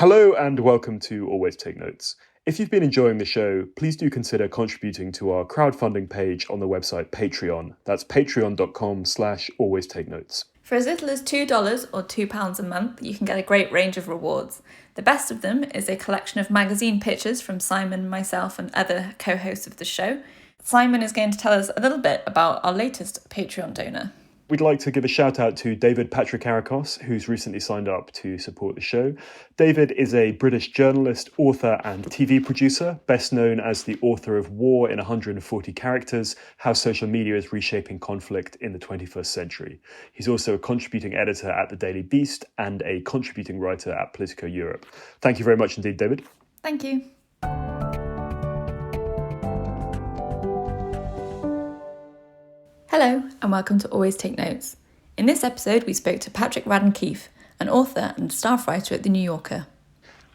Hello and welcome to Always Take Notes. If you've been enjoying the show, please do consider contributing to our crowdfunding page on the website Patreon. That's patreon.com/always take notes. For as little as $2 or £2 a month, you can get a great range of rewards. The best of them is a collection of magazine pictures from Simon, myself, and other co-hosts of the show. Simon is going to tell us a little bit about our latest Patreon donor. We'd like to give a shout out to David Patrikarakos, who's recently signed up to support the show. David is a British journalist, author, and TV producer, best known as the author of War in 140 Characters, How Social Media is Reshaping Conflict in the 21st Century. He's also a contributing editor at The Daily Beast and a contributing writer at Politico Europe. Thank you very much indeed, David. Thank you. Hello, and welcome to Always Take Notes. In this episode, we spoke to Patrick Radden Keefe, an author and staff writer at The New Yorker.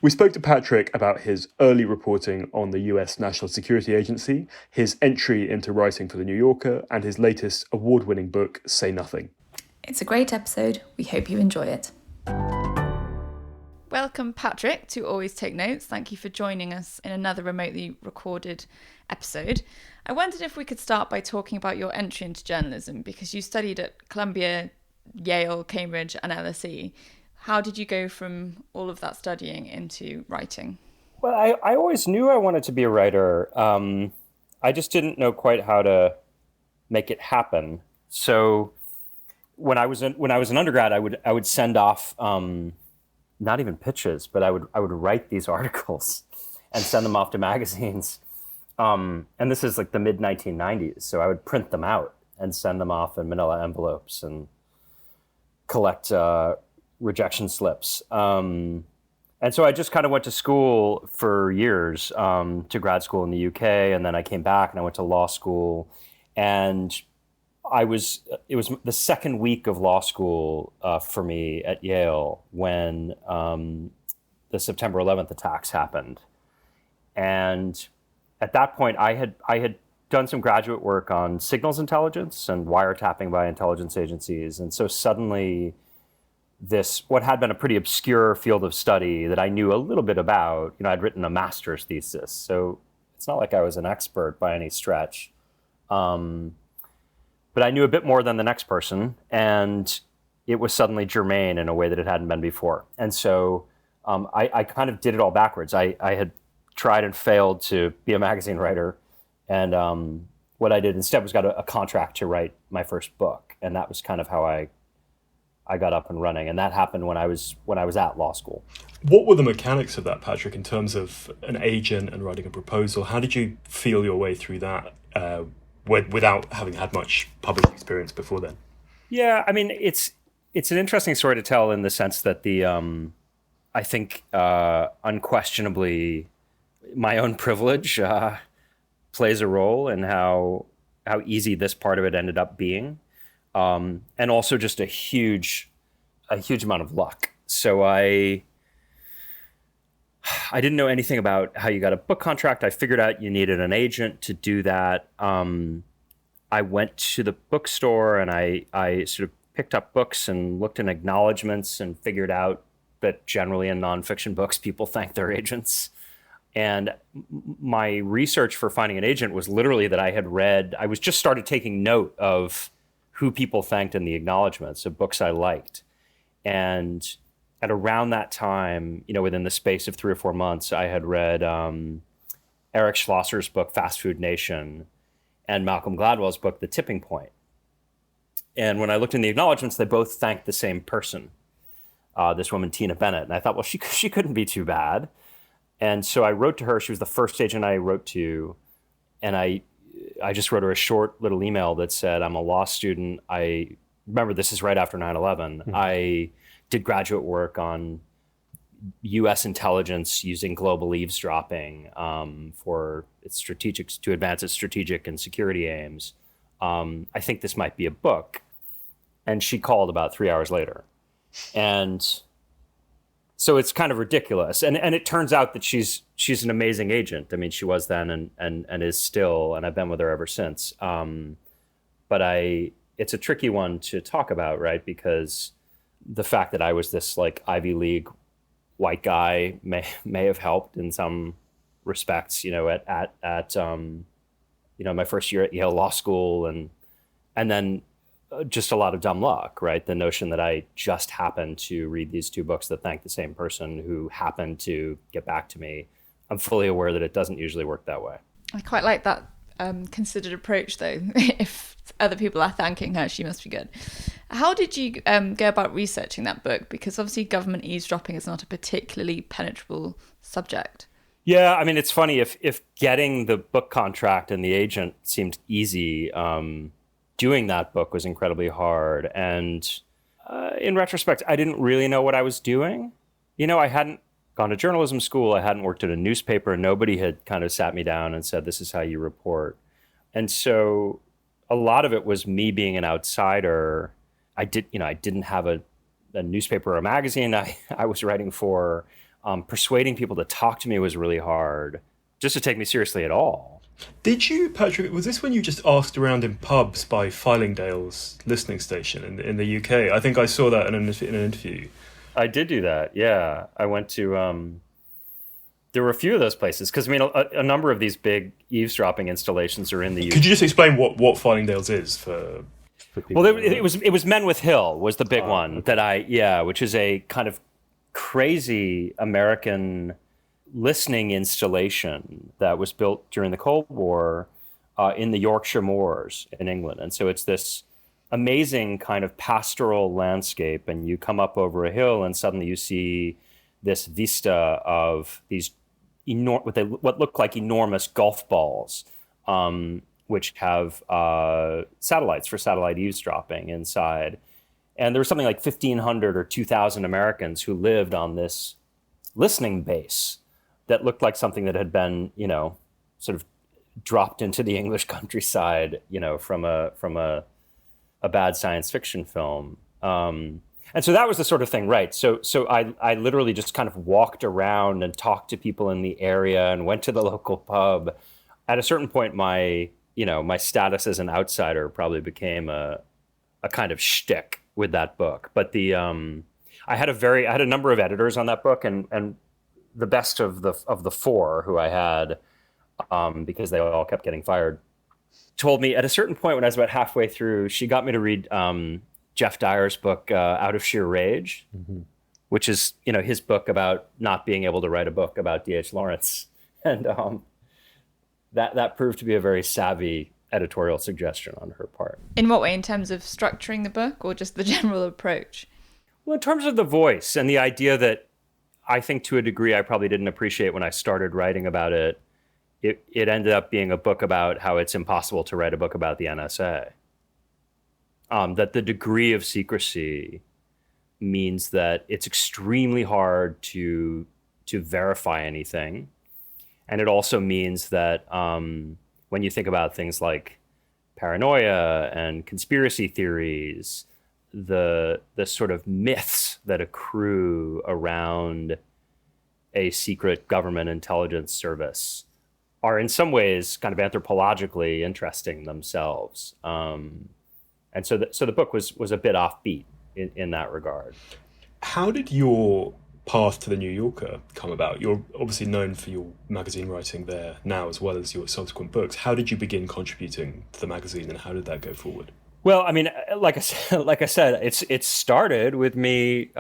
We spoke to Patrick about his early reporting on the US National Security Agency, his entry into writing for The New Yorker, and his latest award-winning book, Say Nothing. It's a great episode. We hope you enjoy it. Welcome, Patrick, to Always Take Notes. Thank you for joining us in another remotely recorded episode. I wondered if we could start by talking about your entry into journalism, because you studied at Columbia, Yale, Cambridge, and LSE. How did you go from all of that studying into writing? Well, I always knew I wanted to be a writer. I just didn't know quite how to make it happen. So when I was an undergrad, I would send off not even pitches, but I would write these articles and send them off to magazines. And this is like the mid 1990s, so I would print them out and send them off in manila envelopes and collect rejection slips. And so I just kind of went to school for years, to grad school in the UK, and then I came back and I went to law school. And it was the second week of law school for me at Yale when the September 11th attacks happened. And at that point, I had done some graduate work on signals intelligence and wiretapping by intelligence agencies. And so suddenly what had been a pretty obscure field of study that I knew a little bit about, I'd written a master's thesis. So it's not like I was an expert by any stretch. But I knew a bit more than the next person, and it was suddenly germane in a way that it hadn't been before. And so I kind of did it all backwards. I had tried and failed to be a magazine writer, and what I did instead was got a contract to write my first book, and that was kind of how I got up and running. And that happened when I was at law school. What were the mechanics of that, Patrick, in terms of an agent and writing a proposal? How did you feel your way through that without having had much public experience before then? Yeah, I mean, it's an interesting story to tell in the sense that I think unquestionably my own privilege plays a role in how easy this part of it ended up being, and also just a huge amount of luck. So I didn't know anything about how you got a book contract. I figured out you needed an agent to do that. I went to the bookstore and I sort of picked up books and looked in acknowledgments and figured out that generally in nonfiction books, people thank their agents. And my research for finding an agent was literally that I was just started taking note of who people thanked in the acknowledgments of books I liked. And at around that time, within the space of 3 or 4 months, I had read Eric Schlosser's book, Fast Food Nation, and Malcolm Gladwell's book, The Tipping Point. And when I looked in the acknowledgments, they both thanked the same person, this woman, Tina Bennett. And I thought, well, she couldn't be too bad. And so I wrote to her. She was the first agent I wrote to. And I just wrote her a short little email that said, I'm a law student. I remember this is right after 9/11. Mm-hmm. I did graduate work on U.S. intelligence using global eavesdropping for to advance its strategic and security aims. I think this might be a book. And she called about 3 hours later. And so it's kind of ridiculous. And it turns out that she's an amazing agent. I mean, she was then and is still, and I've been with her ever since. But it's a tricky one to talk about, right? Because the fact that I was this like Ivy League white guy may have helped in some respects, at my first year at Yale Law School, and then just a lot of dumb luck, right? The notion that I just happened to read these two books that thank the same person who happened to get back to me. I'm fully aware that it doesn't usually work that way. I quite like that considered approach, though. If other people are thanking her, she must be good. How did you go about researching that book? Because obviously government eavesdropping is not a particularly penetrable subject. Yeah, I mean, it's funny, if getting the book contract and the agent seemed easy, doing that book was incredibly hard. And in retrospect, I didn't really know what I was doing. I hadn't gone to journalism school. I hadn't worked at a newspaper. Nobody had kind of sat me down and said, this is how you report. And so a lot of it was me being an outsider. I didn't have a newspaper or a magazine I was writing for. Persuading people to talk to me was really hard, just to take me seriously at all. Did you, Patrick, was this when you just asked around in pubs by Fylingdale's listening station in the UK? I think I saw that in an interview. I did do that, yeah. I went to, there were a few of those places, because I mean, a number of these big eavesdropping installations are in the UK. Could you just explain what Fylingdale's is for people? Well, it was Men with Hill was the big one that which is a kind of crazy American listening installation that was built during the Cold War in the Yorkshire Moors in England. And so it's this amazing kind of pastoral landscape, and you come up over a hill and suddenly you see this vista of these what look like enormous golf balls, which have satellites for satellite eavesdropping inside. And there was something like 1,500 or 2,000 Americans who lived on this listening base that looked like something that had been, sort of dropped into the English countryside, from a bad science fiction film. And so that was the sort of thing, right? So I literally just kind of walked around and talked to people in the area and went to the local pub. At a certain point, my status as an outsider probably became a kind of shtick with that book. But I had a number of editors on that book, and the best of the four who I had, because they all kept getting fired, told me at a certain point when I was about halfway through, she got me to read Jeff Dyer's book, Out of Sheer Rage, which is, his book about not being able to write a book about D.H. Lawrence. And that proved to be a very savvy editorial suggestion on her part. In what way? In terms of structuring the book, or just the general approach? Well, in terms of the voice and the idea that I think to a degree I probably didn't appreciate when I started writing about it, it ended up being a book about how it's impossible to write a book about the NSA. That the degree of secrecy means that it's extremely hard to verify anything. And it also means that when you think about things like paranoia and conspiracy theories, the sort of myths that accrue around a secret government intelligence service are in some ways kind of anthropologically interesting themselves. And so the book was a bit offbeat in that regard. How did your path to the New Yorker come about? You're obviously known for your magazine writing there now, as well as your subsequent books. How did you begin contributing to the magazine, and how did that go forward? Well, I mean, like I said, it started with me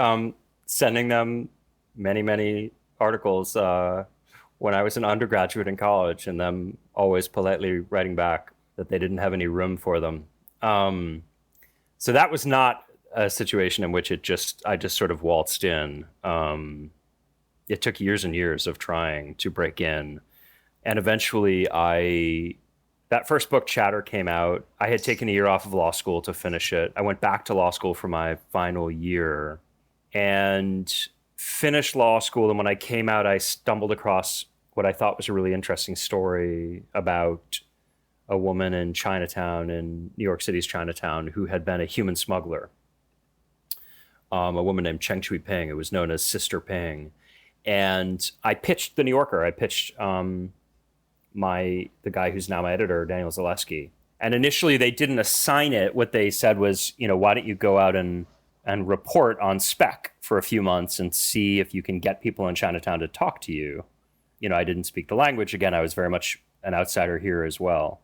sending them many articles when I was an undergraduate in college, and them always politely writing back that they didn't have any room for them. So that was not a situation in which I just sort of waltzed in. It took years and years of trying to break in. And eventually that first book, Chatter, came out. I had taken a year off of law school to finish it. I went back to law school for my final year and finished law school. And when I came out, I stumbled across what I thought was a really interesting story about a woman in Chinatown, in New York City's Chinatown, who had been a human smuggler. A woman named Cheng Chui Ping, who was known as Sister Ping. And I pitched the New Yorker. I pitched the guy who's now my editor, Daniel Zaleski. And initially they didn't assign it. What they said was, why don't you go out and and report on spec for a few months and see if you can get people in Chinatown to talk to you. I didn't speak the language. Again, I was very much an outsider here as well.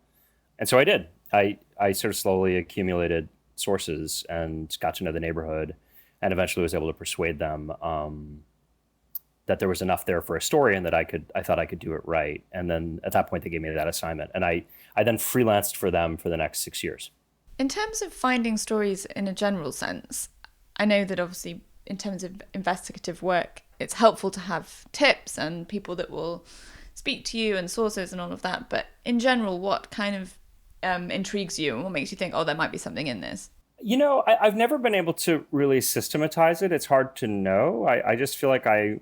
And so I did. I sort of slowly accumulated sources and got to know the neighborhood, and eventually was able to persuade them that there was enough there for a story and that I thought I could do it right. And then at that point, they gave me that assignment. And I then freelanced for them for the next 6 years. In terms of finding stories in a general sense, I know that obviously in terms of investigative work, it's helpful to have tips and people that will speak to you and sources and all of that. But in general, what kind of intrigues you and what makes you think, oh, there might be something in this? I've never been able to really systematize it. It's hard to know. I just feel like I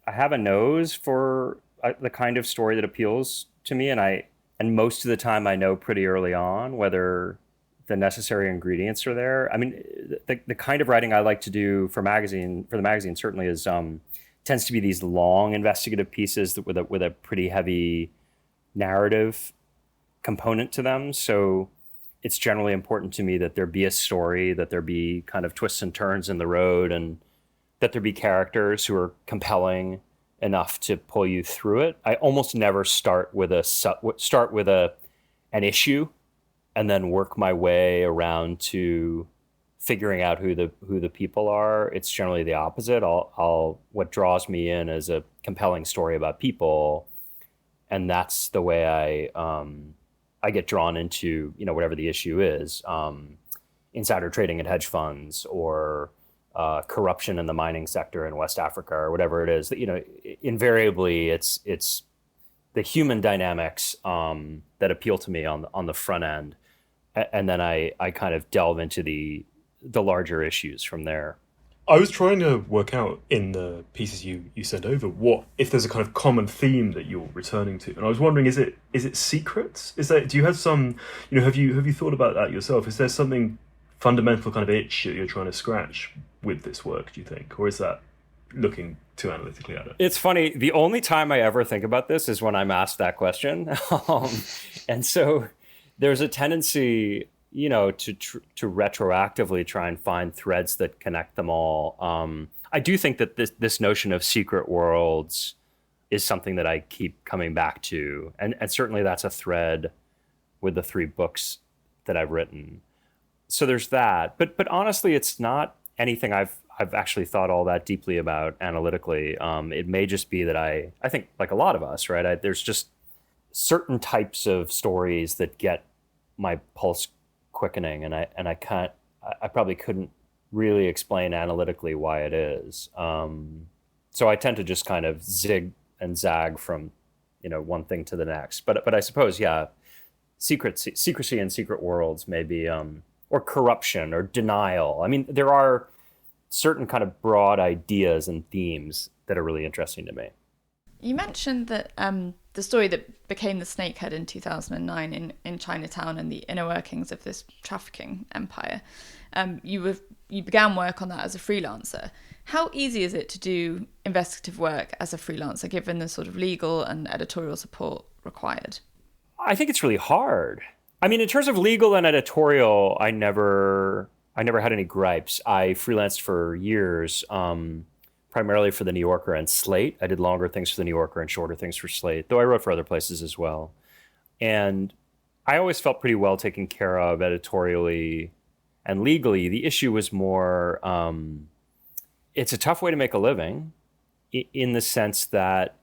have a nose for the kind of story that appeals to me, and most of the time I know pretty early on whether the necessary ingredients are there. I mean, the kind of writing I like to do for the magazine certainly is tends to be these long investigative pieces with a pretty heavy narrative component to them. So it's generally important to me that there be a story, that there be kind of twists and turns in the road, and that there be characters who are compelling enough to pull you through it. I almost never start with an issue and then work my way around to figuring out who the people are. It's generally the opposite. What draws me in is a compelling story about people, and that's the way I get drawn into whatever the issue is, insider trading at hedge funds, or corruption in the mining sector in West Africa, or whatever it is. Invariably it's the human dynamics that appeal to me on the front end, and then I kind of delve into the larger issues from there. I was trying to work out in the pieces you sent over what if there's a kind of common theme that you're returning to, and I was wondering, is it secrets? Do you have some, have you thought about that yourself? Is there something fundamental kind of itch that you're trying to scratch with this work, do you think, or is that looking too analytically at it? It's funny. The only time I ever think about this is when I'm asked that question, and so there's a tendency, to retroactively try and find threads that connect them all. I do think that this notion of secret worlds is something that I keep coming back to, and certainly that's a thread with the 3 books that I've written. So there's that, but honestly, it's not anything I've actually thought all that deeply about analytically. It may just be that I think, like a lot of us, right? There's just certain types of stories that get my pulse quickening, and I probably couldn't really explain analytically why it is. So I tend to just kind of zig and zag from, one thing to the next. But I suppose, yeah, secrecy and secret worlds maybe, or corruption or denial. I mean, there are certain kind of broad ideas and themes that are really interesting to me. You mentioned that the story that became the snakehead in 2009 in Chinatown and the inner workings of this trafficking empire. You began work on that as a freelancer. How easy is it to do investigative work as a freelancer, given the sort of legal and editorial support required? I think it's really hard. I mean, in terms of legal and editorial, I never had any gripes. I freelanced for years, primarily for the New Yorker and Slate. I did longer things for the New Yorker and shorter things for Slate, though I wrote for other places as well. And I always felt pretty well taken care of editorially and legally. The issue was more, it's a tough way to make a living, in the sense that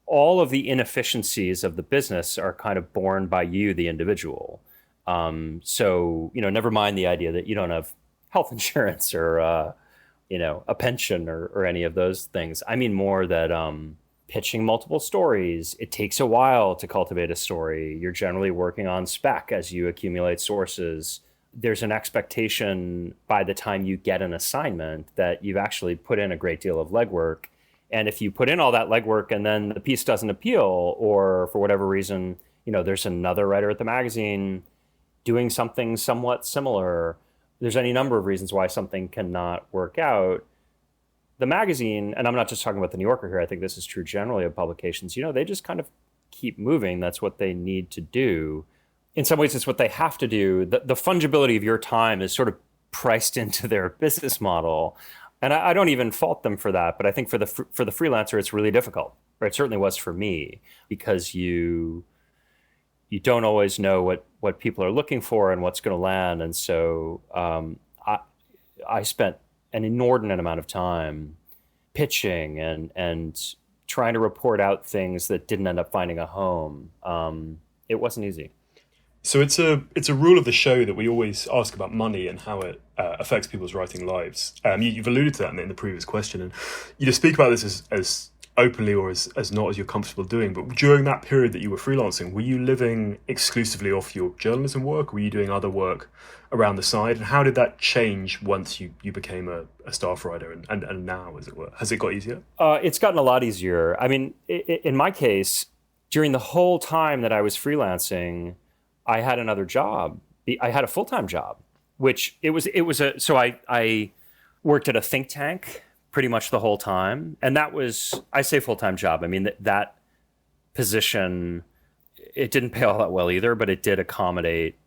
all of the inefficiencies of the business are kind of borne by you, the individual. So, never mind the idea that you don't have health insurance or, a pension or any of those things. I mean more that pitching multiple stories, it takes a while to cultivate a story. You're generally working on spec as you accumulate sources. There's an expectation by the time you get an assignment that you've actually put in a great deal of legwork. And if you put in all that legwork and then the piece doesn't appeal, or for whatever reason, there's another writer at the magazine doing something somewhat similar, there's any number of reasons why something cannot work out. The magazine, and I'm not just talking about the New Yorker here, I think this is true generally of publications, they just kind of keep moving. That's what they need to do. In some ways, it's what they have to do. The fungibility of your time is sort of priced into their business model. And I don't even fault them for that, but I think for the freelancer, it's really difficult. Or it certainly was for me, because you don't always know what people are looking for and what's going to land. And so I spent an inordinate amount of time pitching and trying to report out things that didn't end up finding a home. It wasn't easy. So it's a rule of the show that we always ask about money and how it affects people's writing lives. You've alluded to that in the previous question, and you just speak about this as openly or as not as you're comfortable doing. But during that period that you were freelancing, were you living exclusively off your journalism work? Were you doing other work around the side? And how did that change once you became a staff writer and now, as it were? Has it got easier? It's gotten a lot easier. I mean, in my case, during the whole time that I was freelancing, I had another job. I had a full-time job, which I worked at a think tank pretty much the whole time. And that was, I say full-time job. I mean, that position, it didn't pay all that well either, but it did accommodate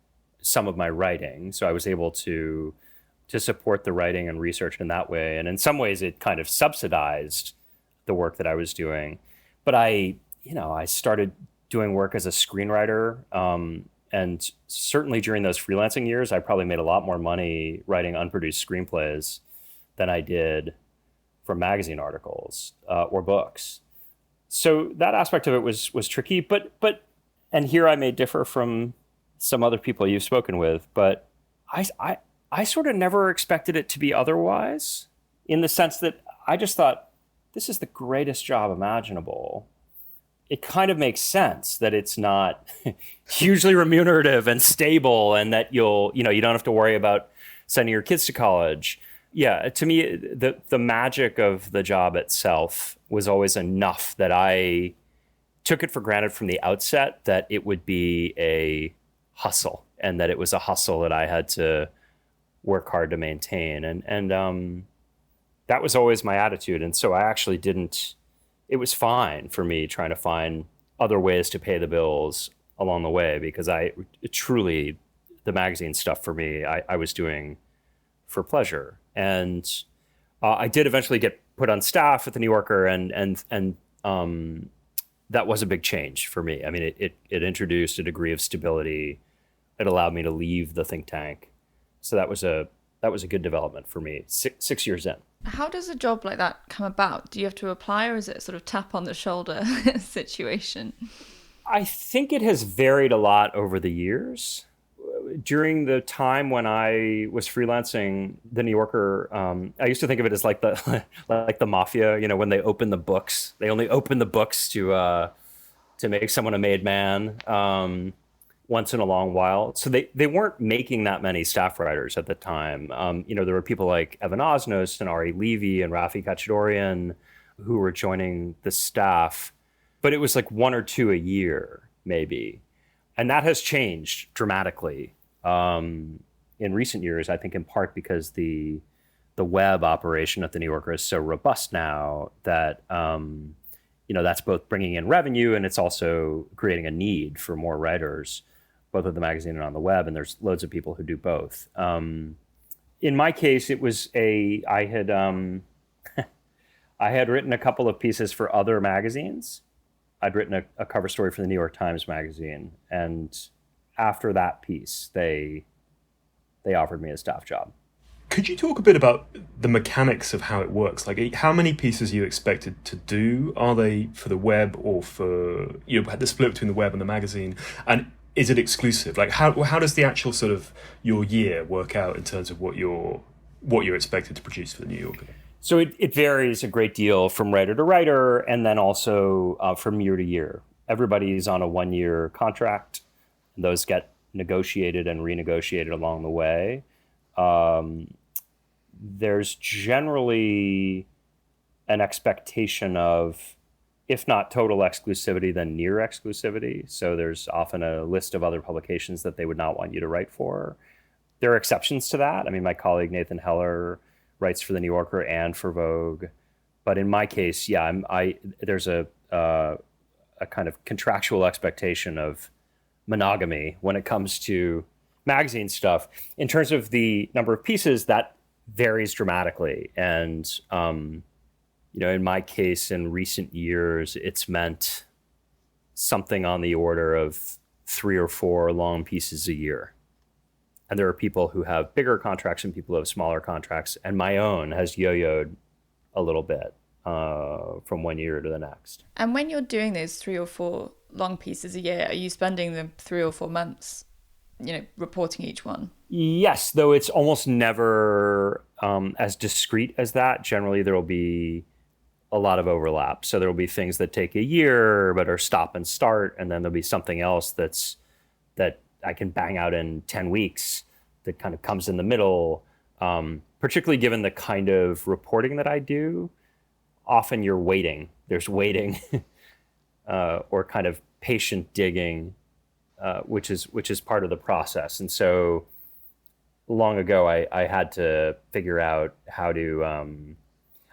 some of my writing. So I was able to support the writing and research in that way. And in some ways it kind of subsidized the work that I was doing. But I started doing work as a screenwriter. And certainly during those freelancing years, I probably made a lot more money writing unproduced screenplays than I did from magazine articles or books. So that aspect of it was tricky. But and here I may differ from some other people you've spoken with, but I sort of never expected it to be otherwise, in the sense that I just thought, this is the greatest job imaginable. It kind of makes sense that it's not hugely remunerative and stable, and that you don't have to worry about sending your kids to college. Yeah, to me, the magic of the job itself was always enough that I took it for granted from the outset that it would be a hustle, and that it was a hustle that I had to work hard to maintain. And that was always my attitude. And so I actually it was fine for me trying to find other ways to pay the bills along the way, because the magazine stuff for me, I was doing for pleasure. And I did eventually get put on staff at the New Yorker, and that was a big change for me. I mean, it introduced a degree of stability. It allowed me to leave the think tank. So that was a good development for me 6 years in. How does a job like that come about? Do you have to apply, or is it a sort of tap on the shoulder situation? I think it has varied a lot over the years. During the time when I was freelancing the New Yorker, I used to think of it as like the mafia. When they open the books, they only open the books to make someone a made man once in a long while. So they weren't making that many staff writers at the time. There were people like Evan Osnos and Ari Levy and Rafi Kachadorian who were joining the staff, but it was like one or two a year, maybe. And that has changed dramatically in recent years, I think in part because the web operation at the New Yorker is so robust now that that's both bringing in revenue, and it's also creating a need for more writers, both at the magazine and on the web. And there's loads of people who do both. In my case, it was I had written a couple of pieces for other magazines. I'd written a cover story for the New York Times Magazine, and after that piece, they offered me a staff job. Could you talk a bit about the mechanics of how it works? Like, how many pieces are you expected to do? Are they for the web, or for the split between the web and the magazine? And is it exclusive? Like, how does the actual sort of your year work out in terms of what you're expected to produce for the New Yorker? So it varies a great deal from writer to writer, and then also from year to year. Everybody's on a 1-year contract. Those get negotiated and renegotiated along the way. There's generally an expectation of, if not total exclusivity, then near exclusivity. So there's often a list of other publications that they would not want you to write for. There are exceptions to that. I mean, my colleague Nathan Heller writes for the New Yorker and for Vogue. But in my case, there's a kind of contractual expectation of monogamy when it comes to magazine stuff. In terms of the number of pieces, that varies dramatically. And, in my case, in recent years, it's meant something on the order of 3 or 4 long pieces a year. And there are people who have bigger contracts and people who have smaller contracts. And my own has yo-yoed a little bit from one year to the next. And when you're doing those 3 or 4 long pieces a year, are you spending them 3 or 4 months, reporting each one? Yes, though it's almost never as discrete as that. Generally, there will be a lot of overlap. So there will be things that take a year but are stop and start, and then there'll be something else that I can bang out in 10 weeks that kind of comes in the middle. Particularly given the kind of reporting that I do, often you're waiting. There's waiting or kind of patient digging, which is part of the process. And so long ago, I had to figure out how to.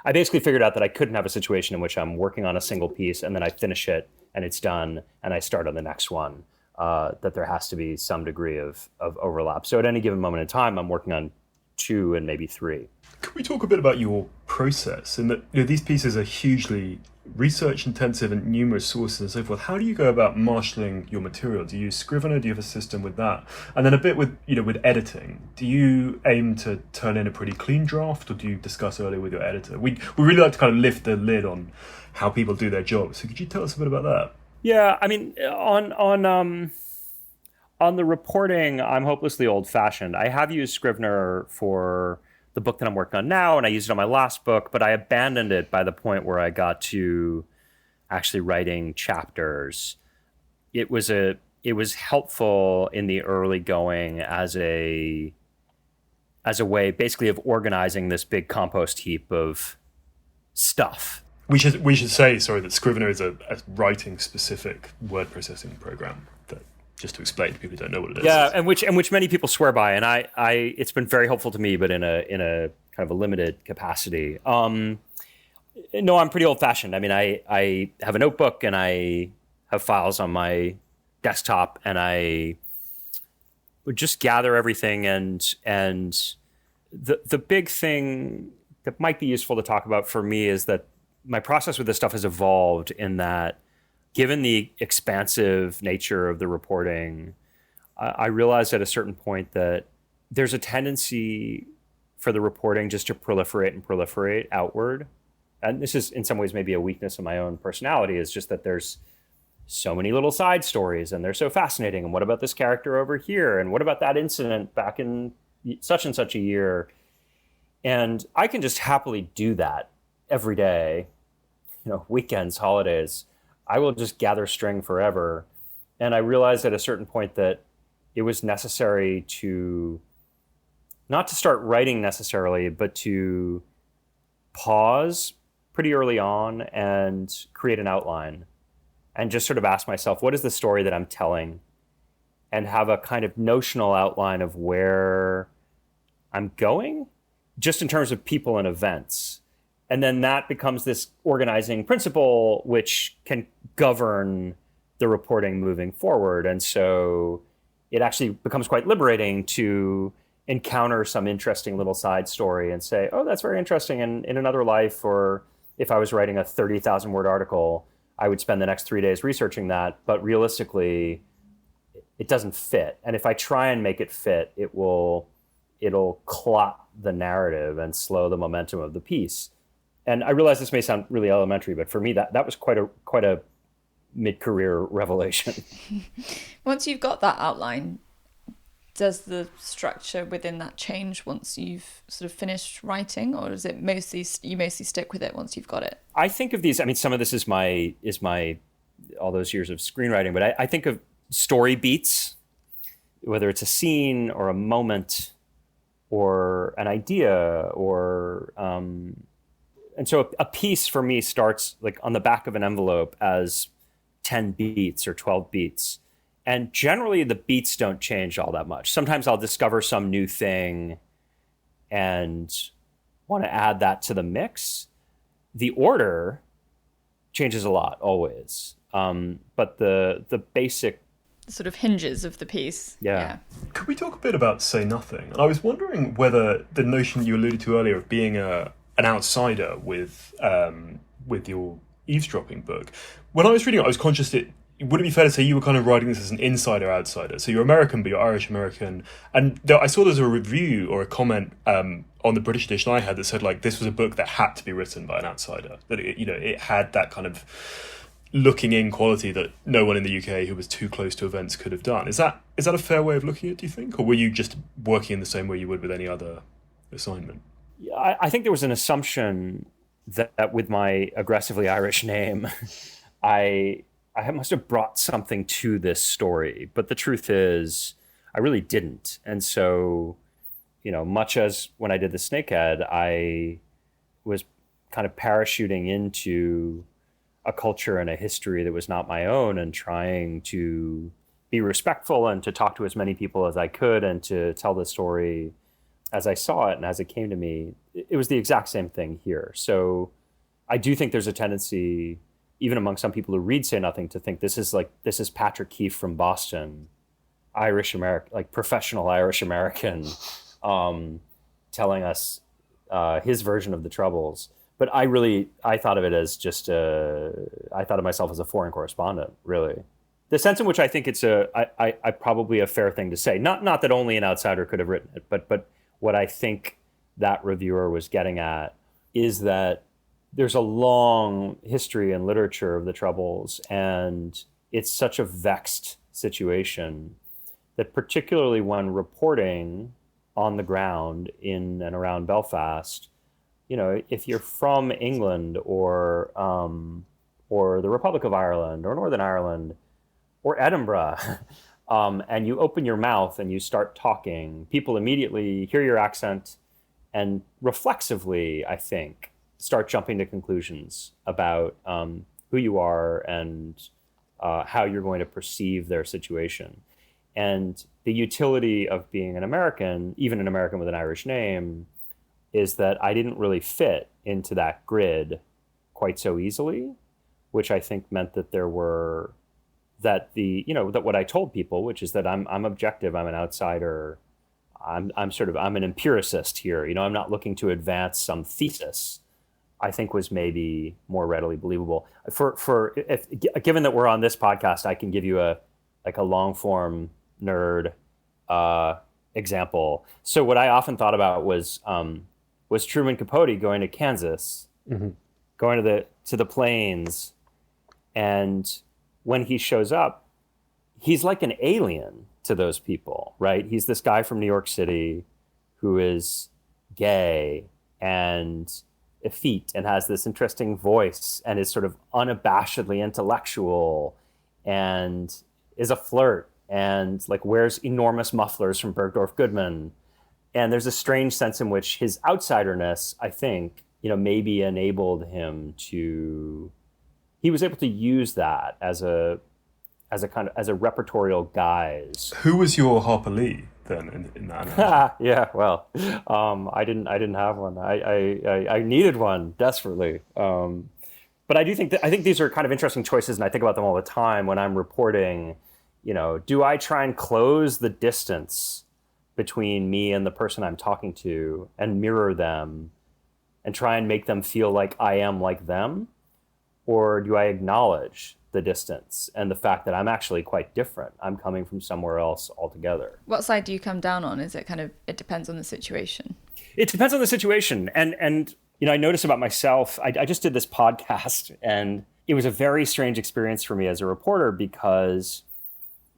I basically figured out that I couldn't have a situation in which I'm working on a single piece and then I finish it and it's done and I start on the next one. That there has to be some degree of overlap. So at any given moment in time, I'm working on 2 and maybe 3. Could we talk a bit about your process? In that these pieces are hugely research intensive and numerous sources and so forth. How do you go about marshalling your material? Do you use Scrivener? Do you have a system with that? And then a bit with with editing. Do you aim to turn in a pretty clean draft, or do you discuss earlier with your editor? We really like to kind of lift the lid on how people do their jobs. So could you tell us a bit about that? Yeah, I mean, on the reporting, I'm hopelessly old-fashioned. I have used Scrivener for the book that I'm working on now, and I used it on my last book, but I abandoned it by the point where I got to actually writing chapters. It was helpful in the early going as a way, basically, of organizing this big compost heap of stuff. We should say, sorry, that Scrivener is a writing specific word processing program. That, just to explain to people who don't know what it is. Yeah, and which many people swear by, and I it's been very helpful to me, but in a kind of a limited capacity. No, I'm pretty old fashioned. I mean, I have a notebook and I have files on my desktop, and I would just gather everything. And the big thing that might be useful to talk about for me is that my process with this stuff has evolved in that, given the expansive nature of the reporting, I realized at a certain point that there's a tendency for the reporting just to proliferate outward. And this is in some ways maybe a weakness of my own personality, is just that there's so many little side stories and they're so fascinating. And what about this character over here? And what about that incident back in such and such a year? And I can just happily do that every day, weekends, holidays. I will just gather string forever. And I realized at a certain point that it was necessary to, not to start writing necessarily, but to pause pretty early on and create an outline and just sort of ask myself, what is the story that I'm telling? And have a kind of notional outline of where I'm going, just in terms of people and events. And then that becomes this organizing principle which can govern the reporting moving forward. And so it actually becomes quite liberating to encounter some interesting little side story and say, oh, that's very interesting. And in another life, or if I was writing a 30,000 word article, I would spend the next 3 days researching that. But realistically, it doesn't fit. And if I try and make it fit, it'll clot the narrative and slow the momentum of the piece. And I realize this may sound really elementary, but for me, that was quite a mid-career revelation. Once you've got that outline, does the structure within that change once you've sort of finished writing, or is it mostly stick with it once you've got it? I think of these. I mean, some of this is my all those years of screenwriting, but I think of story beats, whether it's a scene or a moment or an idea or. And so a piece for me starts like on the back of an envelope as 10 beats or 12 beats. And generally the beats don't change all that much. Sometimes I'll discover some new thing and want to add that to the mix. The order changes a lot always. But the basic sort of hinges of the piece. Yeah. Could we talk a bit about Say Nothing? And I was wondering whether the notion that you alluded to earlier of being an outsider with your eavesdropping book, when I was reading it, I was conscious that would it be fair to say you were kind of writing this as an insider-outsider? So you're American, but you're Irish-American. And I saw there's a review or a comment on the British edition I had that said, like, this was a book that had to be written by an outsider. That, it had that kind of looking in quality that no one in the UK who was too close to events could have done. Is that a fair way of looking at it, do you think? Or were you just working in the same way you would with any other assignment? I think there was an assumption that with my aggressively Irish name, I must have brought something to this story. But the truth is, I really didn't. And so, much as when I did The Snakehead, I was kind of parachuting into a culture and a history that was not my own and trying to be respectful and to talk to as many people as I could and to tell the story as I saw it and as it came to me. It was the exact same thing here. So I do think there's a tendency, even among some people who read Say Nothing, to think this is Patrick Keefe from Boston, Irish American, like professional Irish American, telling us his version of the Troubles. But I thought of it as just I thought of myself as a foreign correspondent, really. The sense in which I think it's probably a fair thing to say. Not that only an outsider could have written it, but what I think that reviewer was getting at is that there's a long history and literature of the Troubles, and it's such a vexed situation that particularly when reporting on the ground in and around Belfast, if you're from England or the Republic of Ireland or Northern Ireland or Edinburgh, and you open your mouth and you start talking, people immediately hear your accent and reflexively, I think, start jumping to conclusions about who you are and how you're going to perceive their situation. And the utility of being an American, even an American with an Irish name, is that I didn't really fit into that grid quite so easily, which I think meant that that what I told people, which is that I'm objective, I'm an outsider, I'm an empiricist here. I'm not looking to advance some thesis, I think was maybe more readily believable. Given that we're on this podcast, I can give you a long form nerd example. So what I often thought about was Truman Capote going to Kansas, mm-hmm. going to the plains, and when he shows up, he's like an alien to those people, right? He's this guy from New York City who is gay and effete and has this interesting voice and is sort of unabashedly intellectual and is a flirt and like wears enormous mufflers from Bergdorf Goodman. And there's a strange sense in which his outsiderness, I think, maybe enabled him he was able to use that as a repertorial guise. Who was your Harper Lee then in that? Yeah, well, I didn't have one. I needed one desperately. But I think these are kind of interesting choices, and I think about them all the time when I'm reporting. Do I try and close the distance between me and the person I'm talking to and mirror them and try and make them feel like I am like them? Or do I acknowledge the distance and the fact that I'm actually quite different? I'm coming from somewhere else altogether. What side do you come down on? Is it it depends on the situation? It depends on the situation. And I notice about myself, I just did this podcast, and it was a very strange experience for me as a reporter, because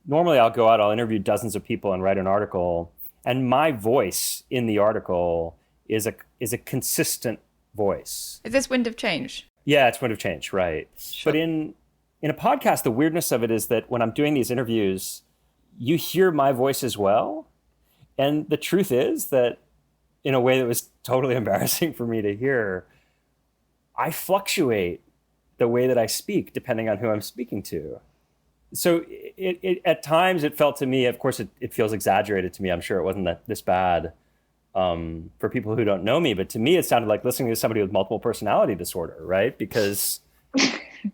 normally I'll go out, I'll interview dozens of people and write an article, and my voice in the article is a consistent voice. Is this Wind of Change? Yeah, it's Wind of Change, right. Sure. But in a podcast, the weirdness of it is that when I'm doing these interviews, you hear my voice as well. And the truth is that in a way that was totally embarrassing for me to hear, I fluctuate the way that I speak depending on who I'm speaking to. So it at times it felt to me, of course, it feels exaggerated to me. I'm sure it wasn't this bad for people who don't know me, but to me, it sounded like listening to somebody with multiple personality disorder, right? Because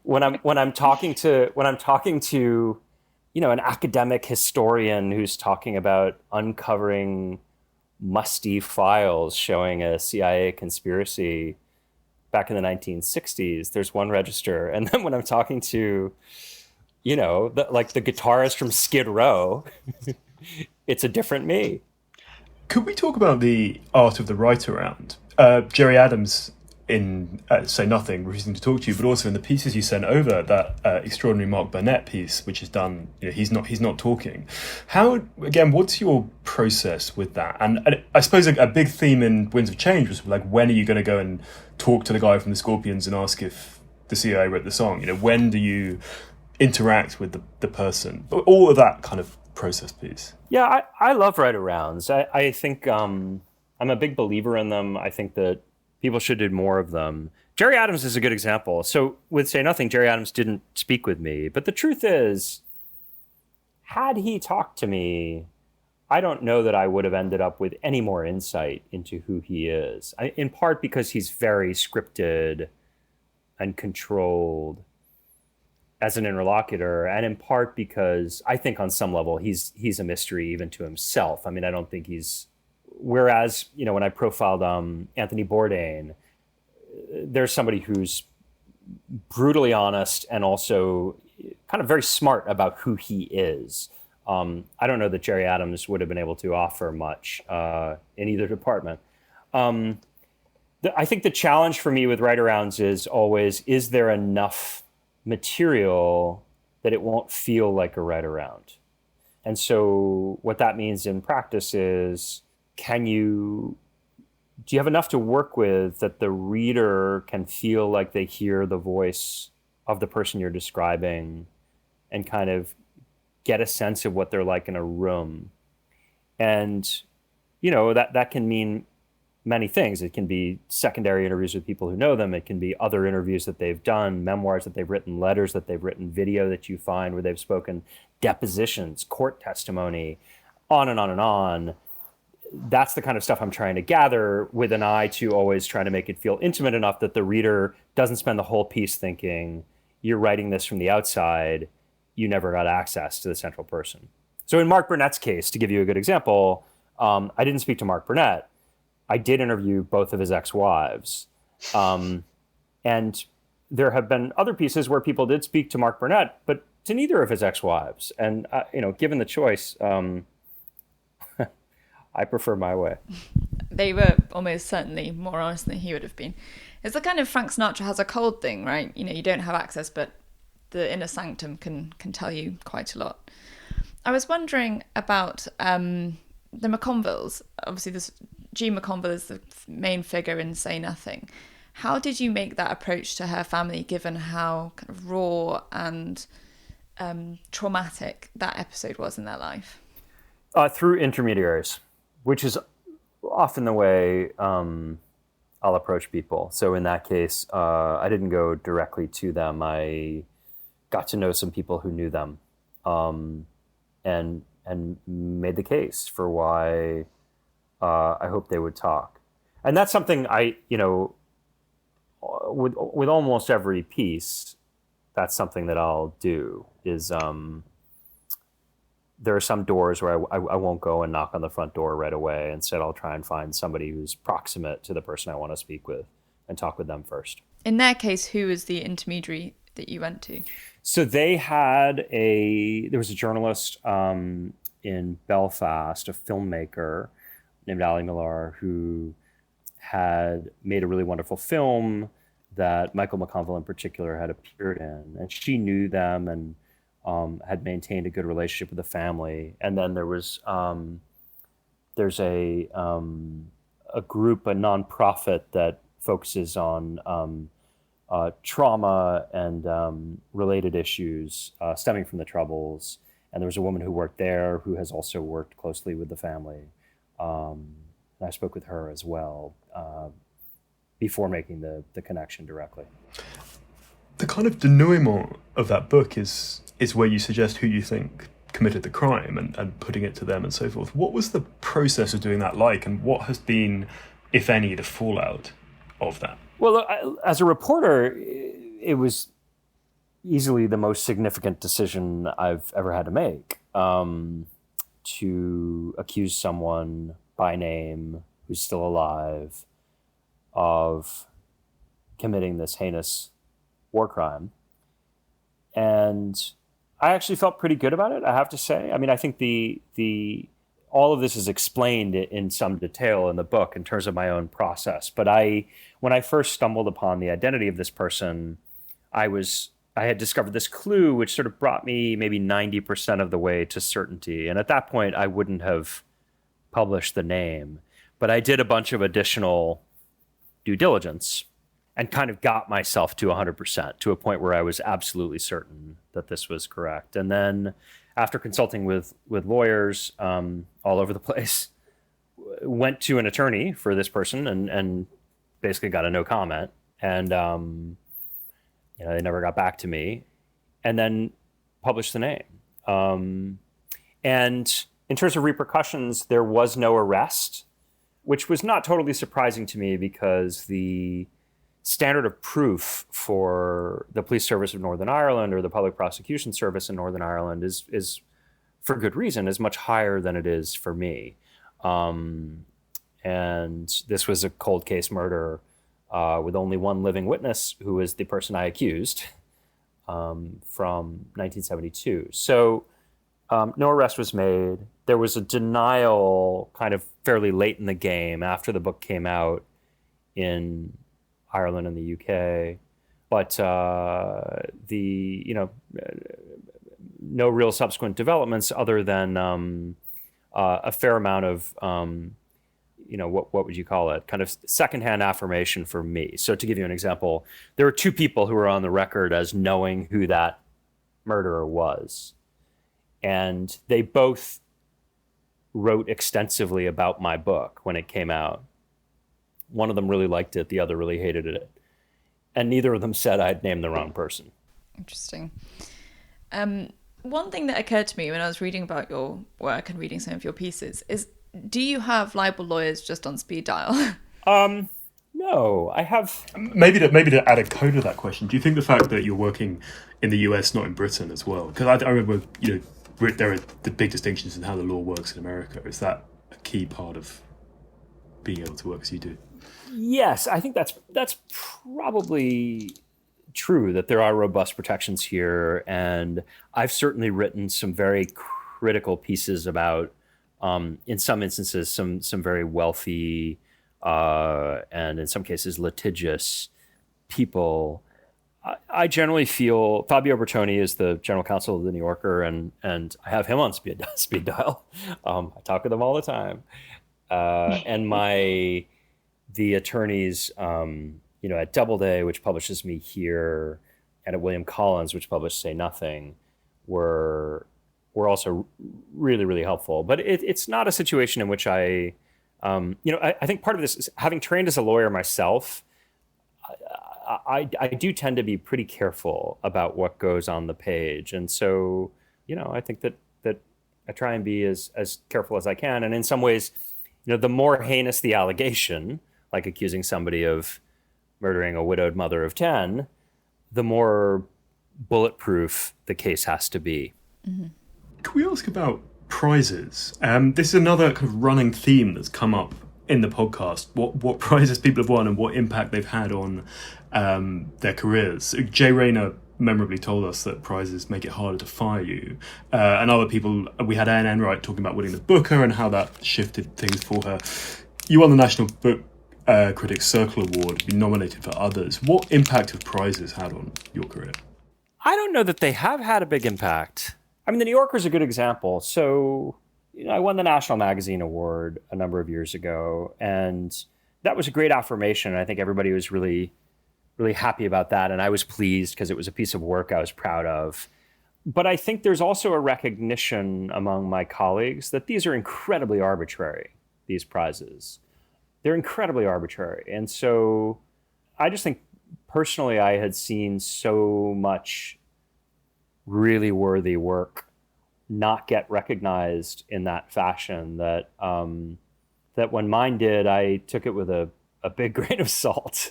when I'm talking to an academic historian who's talking about uncovering musty files showing a CIA conspiracy back in the 1960s. There's one register. And then when I'm talking to, the guitarist from Skid Row, it's a different me. Could we talk about the art of the write around? Jerry Adams in Say Nothing, refusing to talk to you, but also in the pieces you sent over, that extraordinary Mark Burnett piece, which is done, he's not talking. How, again, what's your process with that? And I suppose a big theme in Winds of Change was like, when are you going to go and talk to the guy from the Scorpions and ask if the CIA wrote the song? When do you interact with the person? All of that kind of process piece. Yeah, I love write-arounds. I think I'm a big believer in them. I think that people should do more of them. Jerry Adams is a good example. So with Say Nothing, Jerry Adams didn't speak with me. But the truth is, had he talked to me, I don't know that I would have ended up with any more insight into who he is. In part because he's very scripted and controlled as an interlocutor, and in part because I think on some level he's a mystery even to himself. I mean, I don't think he's... Whereas, when I profiled Anthony Bourdain, there's somebody who's brutally honest and also kind of very smart about who he is. I don't know that Jerry Adams would have been able to offer much in either department. I think the challenge for me with write-arounds is always, is there enough material that it won't feel like a write-around? And so what that means in practice is, do you have enough to work with that the reader can feel like they hear the voice of the person you're describing and kind of get a sense of what they're like in a room? And, that can mean many things. It can be secondary interviews with people who know them. It can be other interviews that they've done, memoirs that they've written, letters that they've written, video that you find where they've spoken, depositions, court testimony, on and on and on. That's the kind of stuff I'm trying to gather with an eye to always trying to make it feel intimate enough that the reader doesn't spend the whole piece thinking, you're writing this from the outside, you never got access to the central person. So in Mark Burnett's case, to give you a good example, I didn't speak to Mark Burnett. I did interview both of his ex-wives. And there have been other pieces where people did speak to Mark Burnett, but to neither of his ex-wives. And, given the choice, I prefer my way. They were almost certainly more honest than he would have been. It's the kind of Frank Sinatra has a cold thing, right? You don't have access, but the inner sanctum can tell you quite a lot. I was wondering about the McConvilles. Obviously, Jean McConville is the main figure in Say Nothing. How did you make that approach to her family, given how kind of raw and traumatic that episode was in their life? Through intermediaries, which is often the way I'll approach people. So in that case, I didn't go directly to them. I got to know some people who knew them, and made the case for why I hope they would talk. And that's something with almost every piece, that's something that I'll do is, there are some doors where I won't go and knock on the front door right away. Instead, I'll try and find somebody who's proximate to the person I want to speak with and talk with them first. In their case, who was the intermediary that you went to? So there was a journalist in Belfast, a filmmaker named Ali Millar, who had made a really wonderful film that Michael McConville in particular had appeared in. And she knew them and had maintained a good relationship with the family. And then there's a group, a nonprofit that focuses on trauma and related issues stemming from the Troubles. And there was a woman who worked there who has also worked closely with the family. And I spoke with her as well before making the connection directly. The kind of denouement of that book is where you suggest who you think committed the crime and putting it to them and so forth. What was the process of doing that like, and what has been, if any, the fallout of that? Well, as a reporter, it was easily the most significant decision I've ever had to make, to accuse someone by name who's still alive of committing this heinous war crime. And I actually felt pretty good about it, I have to say. I mean, I think the all of this is explained in some detail in the book in terms of my own process. But when I first stumbled upon the identity of this person, I had discovered this clue, which sort of brought me maybe 90% of the way to certainty. And at that point, I wouldn't have published the name, but I did a bunch of additional due diligence and kind of got myself to 100%, to a point where I was absolutely certain that this was correct. And then after consulting with lawyers all over the place, went to an attorney for this person and basically got a no comment. And they never got back to me, and then published the name. And in terms of repercussions, there was no arrest, which was not totally surprising to me, because the standard of proof for the Police Service of Northern Ireland or the Public Prosecution Service in Northern Ireland is for good reason, is much higher than it is for me. And this was a cold case murder with only one living witness, who was the person I accused, from 1972. So no arrest was made. There was a denial kind of fairly late in the game, after the book came out in Ireland and the UK. But no real subsequent developments, other than a fair amount of what would you call it? Kind of secondhand affirmation for me. So to give you an example, there were two people who were on the record as knowing who that murderer was. And they both wrote extensively about my book when it came out. One of them really liked it, the other really hated it. And neither of them said I'd named the wrong person. Interesting. One thing that occurred to me when I was reading about your work and reading some of your pieces is, do you have libel lawyers just on speed dial? No, I have. Maybe to add a code to that question, do you think the fact that you're working in the US, not in Britain as well? Because I remember, there are the big distinctions in how the law works in America. Is that a key part of being able to work as you do? Yes, I think that's probably true, that there are robust protections here. And I've certainly written some very critical pieces about, in some instances, some very wealthy and in some cases litigious people. I generally feel Fabio Bertoni is the general counsel of the New Yorker, and I have him on speed dial. I talk with him all the time, and the attorneys, at Doubleday, which publishes me here, and at William Collins, which published Say Nothing, were also really, really helpful. But it's not a situation in which I think part of this is, having trained as a lawyer myself, I do tend to be pretty careful about what goes on the page. And so, I think that I try and be as careful as I can. And in some ways, the more heinous the allegation, like accusing somebody of murdering a widowed mother of 10, the more bulletproof the case has to be. Mm-hmm. Can we ask about prizes? This is another kind of running theme that's come up in the podcast. What prizes people have won and what impact they've had on their careers. Jay Rayner memorably told us that prizes make it harder to fire you. And other people, we had Anne Enright talking about winning the Booker and how that shifted things for her. You won the National Book Critics Circle Award, been nominated for others. What impact have prizes had on your career? I don't know that they have had a big impact. I mean, the New Yorker is a good example. So, I won the National Magazine Award a number of years ago, and that was a great affirmation. I think everybody was really, really happy about that, and I was pleased because it was a piece of work I was proud of. But I think there's also a recognition among my colleagues that these are incredibly arbitrary, these prizes. They're incredibly arbitrary. And so I just think personally I had seen so much really worthy work not get recognized in that fashion that that when mine did, I took it with a big grain of salt.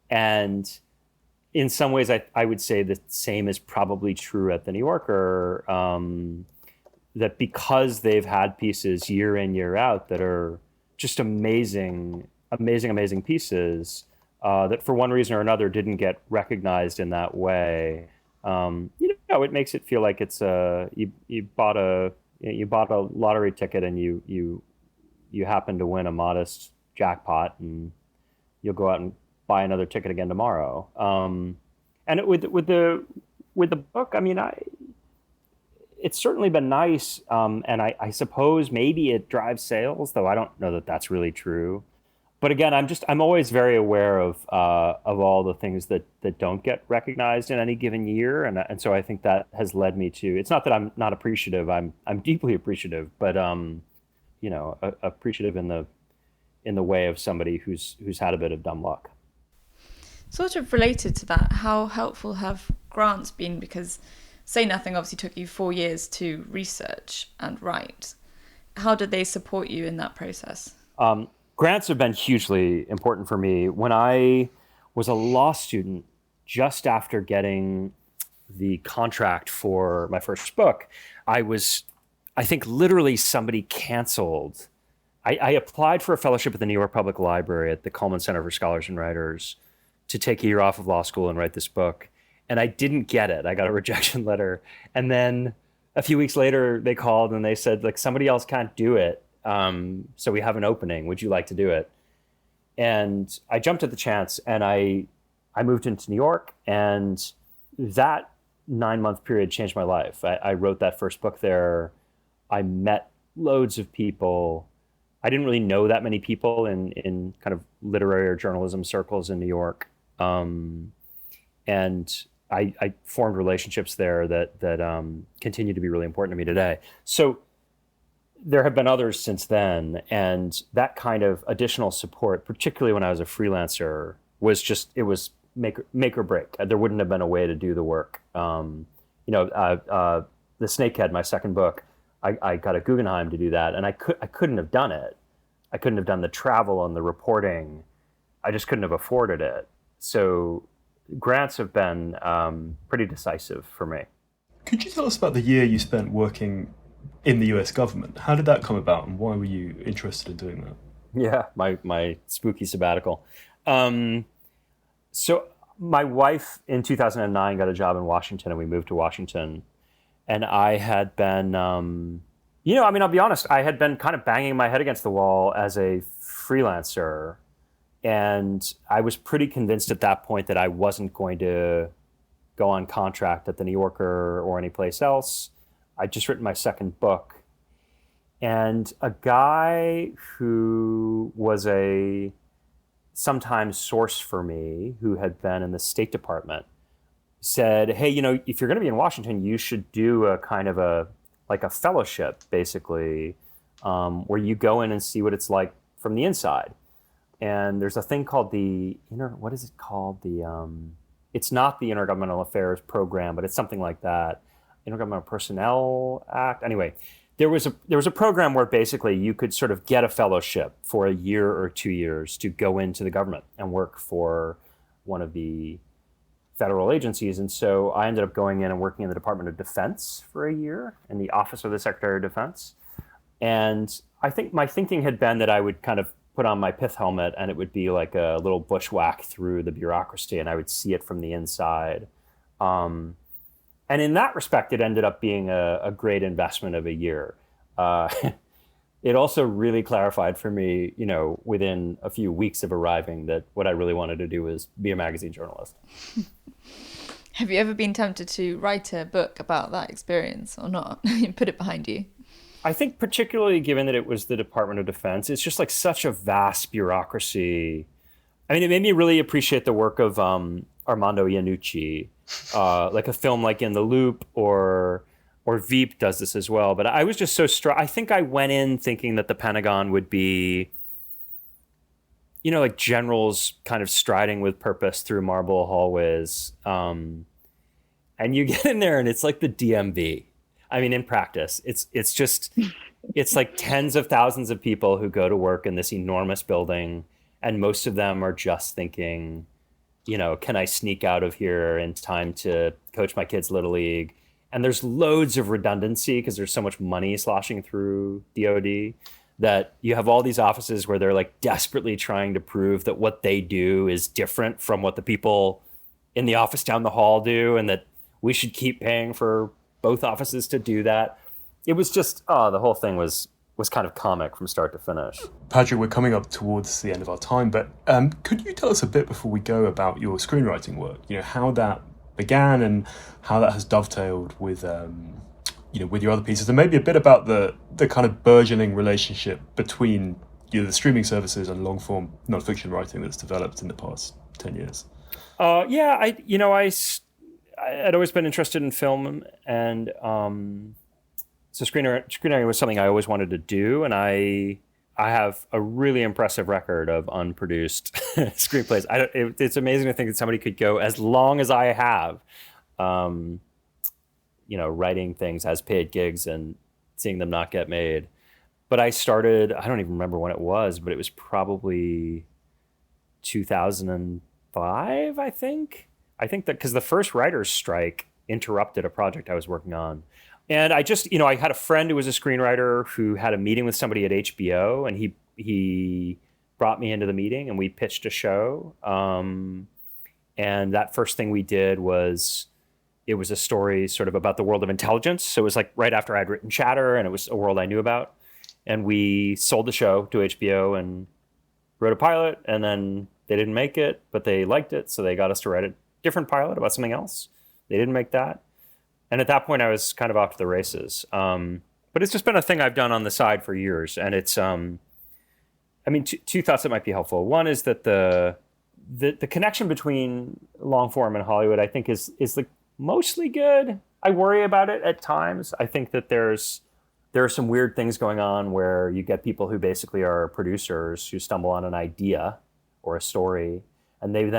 And in some ways, I would say the same is probably true at the New Yorker. That because they've had pieces year in, year out that are just amazing, amazing, amazing pieces that for one reason or another didn't get recognized in that way. It makes it feel like it's you bought a lottery ticket and you happen to win a modest jackpot, and you'll go out and buy another ticket again tomorrow. With the book, I mean, it's certainly been nice, and I suppose maybe it drives sales, though I don't know that that's really true. But again, I'm always very aware of all the things that don't get recognized in any given year, and so I think that has led me to. It's not that I'm not appreciative. I'm deeply appreciative, but appreciative in the way of somebody who's had a bit of dumb luck. Sort of related to that, how helpful have grants been? Because Say Nothing obviously took you 4 years to research and write. How did they support you in that process? Grants have been hugely important for me. When I was a law student, just after getting the contract for my first book, I think literally somebody canceled. I applied for a fellowship at the New York Public Library at the Cullman Center for Scholars and Writers to take a year off of law school and write this book. And I didn't get it. I got a rejection letter. And then a few weeks later, they called and they said, like, somebody else can't do it. So we have an opening. Would you like to do it? And I jumped at the chance, and I moved into New York, and that 9-month period changed my life. I wrote that first book there. I met loads of people. I didn't really know that many people in kind of literary or journalism circles in New York. And I formed relationships there that continue to be really important to me today. So there have been others since then, and that kind of additional support, particularly when I was a freelancer, it was make or break. There wouldn't have been a way to do the work. The Snakehead, my second book, I got a Guggenheim to do that, and I couldn't have done it. I couldn't have done the travel and the reporting. I just couldn't have afforded it. So grants have been pretty decisive for me. Could you tell us about the year you spent working in the US government? How did that come about, and why were you interested in doing that? Yeah, my spooky sabbatical. So my wife in 2009 got a job in Washington, and we moved to Washington. And I had been, I'll be honest, I had been kind of banging my head against the wall as a freelancer. And I was pretty convinced at that point that I wasn't going to go on contract at the New Yorker or anyplace else. I'd just written my second book. And a guy who was a sometimes source for me, who had been in the State Department, said, hey, if you're going to be in Washington, you should do a kind of a fellowship, basically, where you go in and see what it's like from the inside. And there's a thing called what is it called? It's not the Intergovernmental Affairs Program, but it's something like that. Intergovernmental Personnel Act. Anyway, there was a program where basically you could sort of get a fellowship for a year or 2 years to go into the government and work for one of the federal agencies. And so I ended up going in and working in the Department of Defense for a year in the Office of the Secretary of Defense. And I think my thinking had been that I would kind of put on my pith helmet and it would be like a little bushwhack through the bureaucracy, and I would see it from the inside. And in that respect, it ended up being a great investment of a year. It also really clarified for me, within a few weeks of arriving, that what I really wanted to do was be a magazine journalist. Have you ever been tempted to write a book about that experience or not? Put it behind you. I think particularly given that it was the Department of Defense, it's just like such a vast bureaucracy. I mean, it made me really appreciate the work of Armando Iannucci, like a film like In the Loop or Veep does this as well. But I was just so struck. I think I went in thinking that the Pentagon would be, like generals kind of striding with purpose through marble hallways. And you get in there and it's like the DMV. I mean, in practice, it's like tens of thousands of people who go to work in this enormous building, and most of them are just thinking can I sneak out of here in time to coach my kids' Little League? And there's loads of redundancy because there's so much money sloshing through DoD that you have all these offices where they're like desperately trying to prove that what they do is different from what the people in the office down the hall do, and that we should keep paying for both offices to do that. It was just, the whole thing was kind of comic from start to finish. Patrick, we're coming up towards the end of our time, but could you tell us a bit before we go about your screenwriting work? How that began and how that has dovetailed with with your other pieces, and maybe a bit about the kind of burgeoning relationship between the streaming services and long form nonfiction writing that's developed in the past 10 years. I'd always been interested in film, and so screenwriting was something I always wanted to do, and I have a really impressive record of unproduced screenplays. It's amazing to think that somebody could go as long as I have, writing things as paid gigs and seeing them not get made. But I started, I don't even remember when it was, but it was probably 2005, I think. I think that because the first writer's strike interrupted a project I was working on. And I just, I had a friend who was a screenwriter who had a meeting with somebody at HBO, and he brought me into the meeting and we pitched a show. And that first thing we did was, it was a story sort of about the world of intelligence. So it was like right after I'd written Chatter, and it was a world I knew about. And we sold the show to HBO and wrote a pilot, and then they didn't make it, but they liked it. So they got us to write a different pilot about something else. They didn't make that. And at that point I was kind of off to the races. But it's just been a thing I've done on the side for years. And it's, two thoughts that might be helpful. One is that the connection between long form and Hollywood, I think is like mostly good. I worry about it at times. I think that there are some weird things going on where you get people who basically are producers who stumble on an idea or a story, and they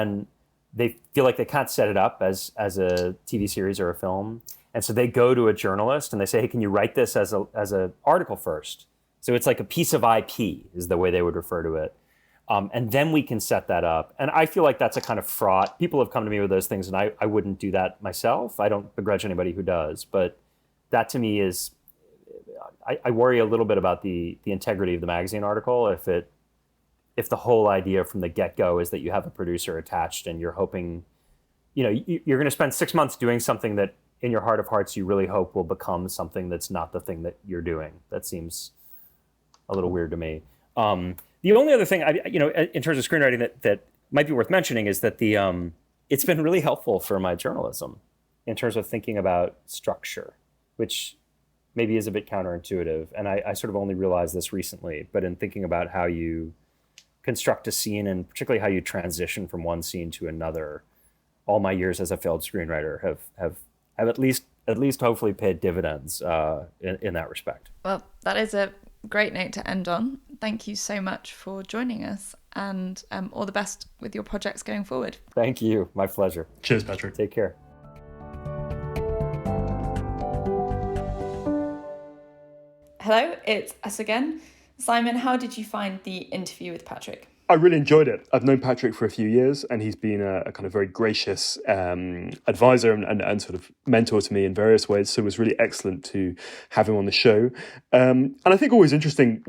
feel like they can't set it up as a TV series or a film. And so they go to a journalist and they say, hey, can you write this as an article first? So it's like a piece of IP is the way they would refer to it. And then we can set that up. And I feel like that's a kind of fraught. People have come to me with those things, and I wouldn't do that myself. I don't begrudge anybody who does. But that to me is, I worry a little bit about the integrity of the magazine article if the whole idea from the get-go is that you have a producer attached and you're hoping, you're going to spend 6 months doing something that in your heart of hearts you really hope will become something that's not the thing that you're doing. That seems a little weird to me. The only other thing, in terms of screenwriting that might be worth mentioning is that it's been really helpful for my journalism in terms of thinking about structure, which maybe is a bit counterintuitive. And I sort of only realized this recently, but in thinking about how you construct a scene and particularly how you transition from one scene to another, all my years as a failed screenwriter have at least hopefully paid dividends in that respect. Well, that is a great note to end on. Thank you so much for joining us, and all the best with your projects going forward. Thank you. My pleasure. Cheers, Patrick. Take care. Hello, it's us again. Simon, how did you find the interview with Patrick? I really enjoyed it. I've known Patrick for a few years, and he's been a kind of very gracious advisor and sort of mentor to me in various ways. So it was really excellent to have him on the show. And I think always interesting,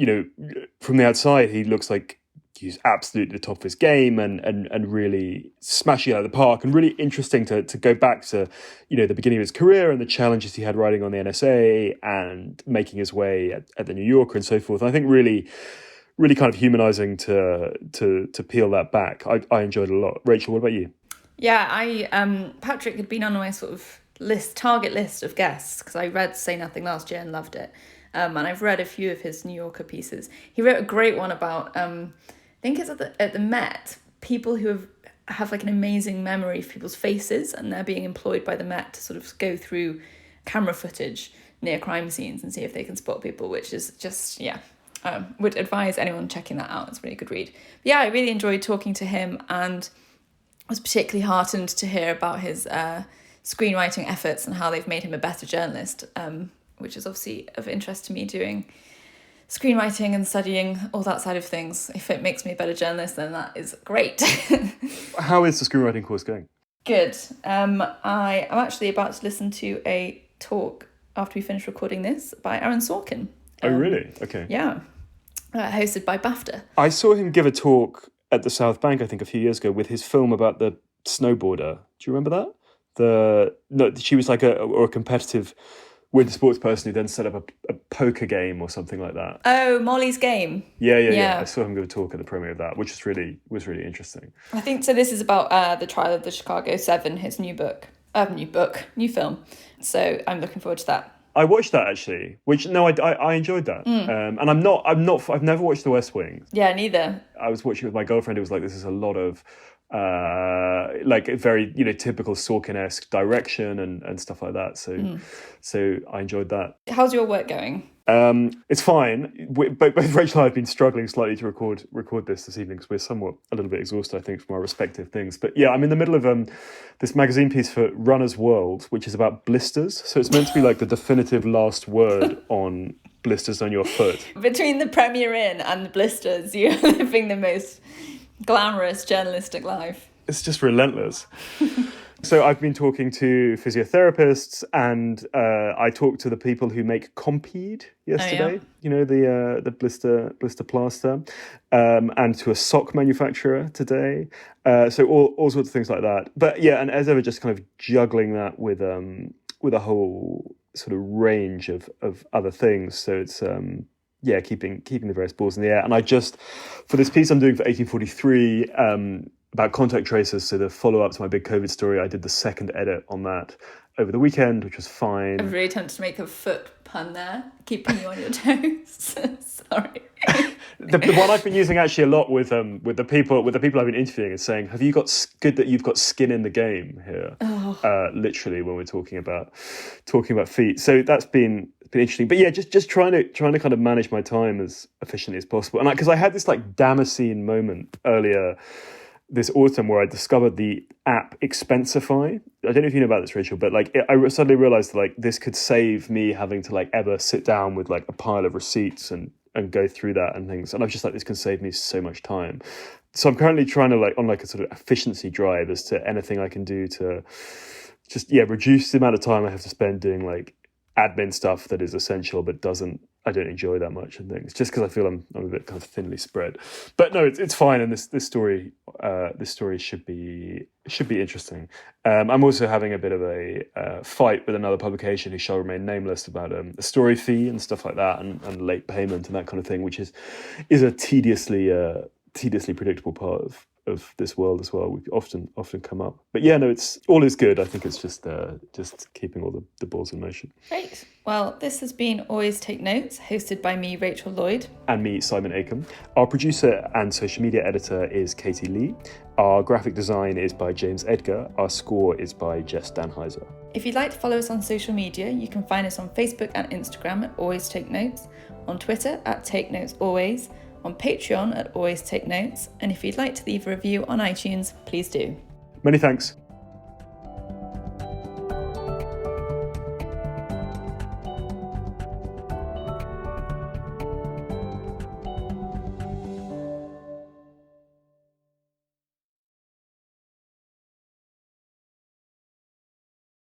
from the outside, he looks like he's absolutely the top of his game and really smashing it out of the park, and really interesting to go back to, the beginning of his career and the challenges he had writing on the NSA and making his way at the New Yorker and so forth. And I think really kind of humanizing to peel that back. I enjoyed it a lot. Rachel, what about you? Yeah, Patrick had been on my sort of target list of guests because I read Say Nothing last year and loved it. And I've read a few of his New Yorker pieces. He wrote a great one about, I think it's at the Met, people who have like an amazing memory of people's faces, and they're being employed by the Met to sort of go through camera footage near crime scenes and see if they can spot people, which is just, would advise anyone checking that out. It's a really good read. But yeah, I really enjoyed talking to him, and was particularly heartened to hear about his screenwriting efforts and how they've made him a better journalist, which is obviously of interest to me doing screenwriting and studying all that side of things. If it makes me a better journalist, then that is great. How is the screenwriting course going? Good. I am actually about to listen to a talk after we finish recording this by Aaron Sorkin. Oh, really? Okay. Yeah. Hosted by BAFTA. I saw him give a talk at the South Bank, I think, a few years ago with his film about the snowboarder. Do you remember that? She was like a competitive winter sports person who then set up a poker game or something like that. Oh, Molly's Game. Yeah. I saw him give a talk at the premiere of that, which was really interesting. I think so. This is about the trial of the Chicago 7, his new film. So I'm looking forward to that. I watched that actually, I enjoyed that. And I've never watched The West Wing. Yeah, neither. I was watching it with my girlfriend. It was like, this is a lot of like a very, typical Sorkin-esque direction and stuff like that. So I enjoyed that. How's your work going? It's fine. Both Rachel and I have been struggling slightly to record this evening because we're a little bit exhausted, I think, from our respective things. But yeah, I'm in the middle of this magazine piece for Runner's World, which is about blisters. So it's meant to be like the definitive last word on blisters on your foot. Between the Premier Inn and the blisters, you're living the most glamorous journalistic life. It's just relentless. So I've been talking to physiotherapists, and I talked to the people who make Compeed yesterday. Oh, yeah. The blister plaster, and to a sock manufacturer today. So all sorts of things like that. But yeah, and as ever, just kind of juggling that with a whole sort of range of other things. So it's keeping the various balls in the air. And I just, for this piece I'm doing for 1843. About contact tracers, so the follow-up to my big COVID story, I did the second edit on that over the weekend, which was fine. I'm really tempted to make a foot pun there, keeping you on your toes. Sorry. The one I've been using actually a lot with the people I've been interviewing is saying, "Have you got good that you've got skin in the game here?" Oh. Literally, when we're talking about feet. So that's been interesting. But yeah, just trying to kind of manage my time as efficiently as possible. And because I had this like Damascene moment earlier this autumn where I discovered the app Expensify. I don't know if you know about this, Rachel, but like I suddenly realized like this could save me having to like ever sit down with like a pile of receipts and go through that and things. And I was just like, this can save me so much time. So I'm currently trying to like on like a sort of efficiency drive as to anything I can do to just reduce the amount of time I have to spend doing like admin stuff that is essential but I don't enjoy that much and things, just because I feel I'm a bit kind of thinly spread. But no, it's fine, and this story should be interesting. I'm also having a bit of a fight with another publication who shall remain nameless about a story fee and stuff like that, and late payment and that kind of thing, which is a tediously predictable part of this world as well. We often come up, but yeah, no, it's all is good. I think it's just keeping all the balls in motion. Great. Well, this has been Always Take Notes, hosted by me, Rachel Lloyd, and me, Simon Acomb. Our producer and social media editor is Katie Lee. Our graphic design is by James Edgar. Our score is by Jess Danheiser. If you'd like to follow us on social media, you can find us on Facebook and Instagram at Always Take Notes, on Twitter at Take Notes Always, on Patreon at Always Take Notes, and if you'd like to leave a review on iTunes, please do. Many thanks.